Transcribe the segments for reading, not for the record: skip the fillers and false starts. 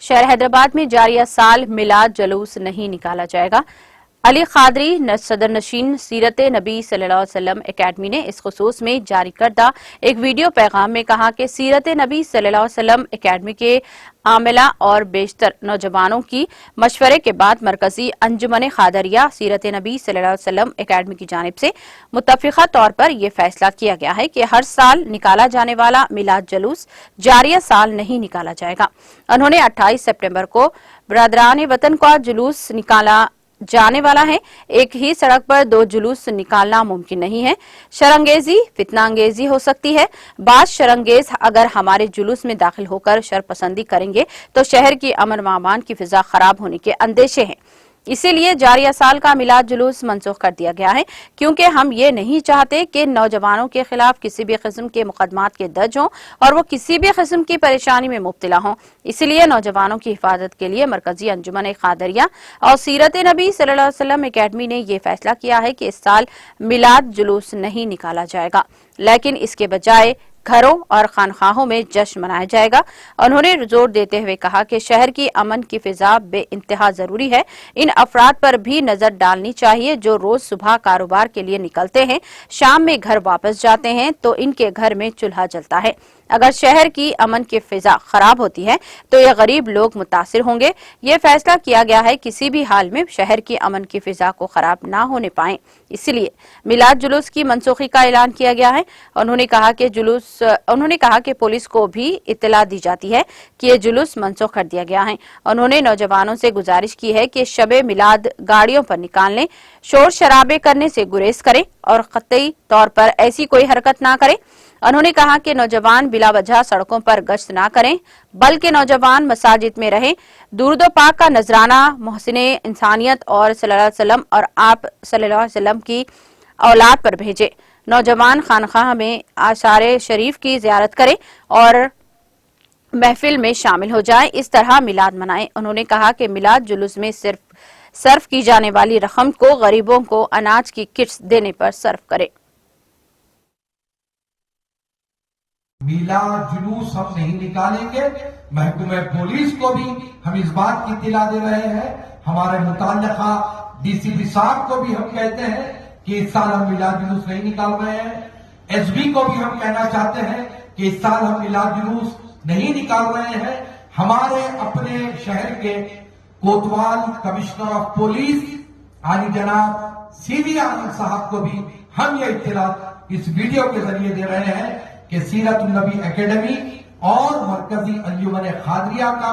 शहर हैदराबाद में जारिया साल मिलाद जुलूस नहीं निकाला जाएगा। अली खादरी सदर नशीन सीरत नबी सल्लल्लाहु अलैहि वसल्लम एकेडमी ने इस खुसूस में जारी करदा एक वीडियो पैगाम में कहा कि सीरत नबी सल्लल्लाहु अलैहि वसल्लम एकेडमी के आमिला और बेशतर नौजवानों की मशवरे के बाद मरकजी अंजुमन खादरिया सीरत नबी सल्लल्लाहु अलैहि वसल्लम एकेडमी की जानिब से मुत्तफिका तौर पर यह फैसला किया गया है कि हर साल निकाला जाने वाला मिलाद जुलूस जारिया साल नहीं निकाला जाएगा। उन्होंने 28 सितंबर को बरदरान वतन का जुलूस निकाला जाने वाला है। एक ही सड़क पर दो जुलूस निकालना मुमकिन नहीं है। शरंगेजी फितनांगेजी हो सकती है। बाज शरंगेज अगर हमारे जुलूस में दाखिल होकर शरपसंदी करेंगे तो शहर की अमन व अमान की फिजा खराब होने के अंदेशे हैं। इसीलिए जारिया साल का मिलाद जुलूस मनसूख कर दिया गया है, क्योंकि हम ये नहीं चाहते कि नौजवानों के खिलाफ किसी भी किस्म के मुकदमात के दर्ज हों और वो किसी भी किस्म की परेशानी में मुब्तला हों। इसलिए नौजवानों की हिफाजत के लिए मरकजी अंजुमन खादरिया और सीरत नबी सल्लल्लाहु अलैहि वसल्लम एकेडमी ने यह फैसला किया है कि इस साल मिलाद जुलूस नहीं निकाला जाएगा, लेकिन इसके बजाय घरों और खानखाहों में जश्न मनाया जाएगा। उन्होंने जोर देते हुए कहा कि शहर की अमन की फिजा बेइंतहा जरूरी है। इन अफराद पर भी नजर डालनी चाहिए जो रोज सुबह कारोबार के लिए निकलते हैं, शाम में घर वापस जाते हैं तो इनके घर में चूल्हा जलता है। अगर शहर की अमन की फिजा खराब होती है तो ये गरीब लोग मुतासिर होंगे। ये फैसला किया गया है किसी भी हाल में शहर की अमन की फिजा को खराब ना होने पाए, इसलिए मिलाद जुलूस की मनसूखी का ऐलान किया गया है। उन्होंने कहा कि पुलिस को भी इत्तला दी जाती है कि ये जुलूस मनसूख कर दिया गया है। उन्होंने नौजवानों से गुजारिश की है कि शबे मिलाद गाड़ियों पर निकालने, शोर शराबे करने से गुरेज करें और कतई तौर पर ऐसी कोई हरकत ना करें। उन्होंने कहा कि नौजवान बिला वजह सड़कों पर गश्त ना करें, बल्कि नौजवान मसाजिद में रहें, दुरूद पाक का नजराना मोहसिने इंसानियत और सल्लल्लाहु अलैहि वसल्लम और आप सल्लल्लाहु अलैहि वसल्लम की औलाद पर भेजे। नौजवान खानखाह में आशारे शरीफ की जियारत करें और महफिल में शामिल हो जाएं, इस तरह मिलाद मनाएं। उन्होंने कहा कि मिलाद जुलूस में सिर्फ सर्फ की जाने वाली रकम को गरीबों को अनाज की किट्स देने पर सर्फ करें। मिलाद जुलूस हम नहीं निकालेंगे। महकमे पुलिस को भी हम इस बात की इत्तला दे रहे हैं। हमारे मुताल्लिका डीसीपी साहब को भी हम कहते हैं कि इस साल हम मिलाद जुलूस नहीं निकाल रहे हैं। एसपी को भी हम कहना चाहते हैं कि इस साल हम मिलाद जुलूस नहीं निकाल रहे हैं। हमारे अपने शहर के कोतवाल कमिश्नर ऑफ पुलिस आली जनाब सीवी आनंद साहब को भी हम ये इत्तला इस वीडियो के जरिए दे रहे हैं कि सीरत नबी एकेडमी और मरकजी अंजुमन खादरिया का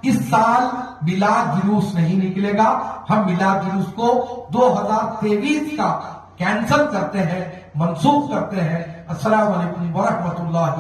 इस साल मिलाद जुलूस नहीं निकलेगा। हम मिलाद जुलूस को 2023 का कैंसिल करते हैं, मनसूख करते हैं। अस्सलाम वालेकुम व रहमतुल्लाह।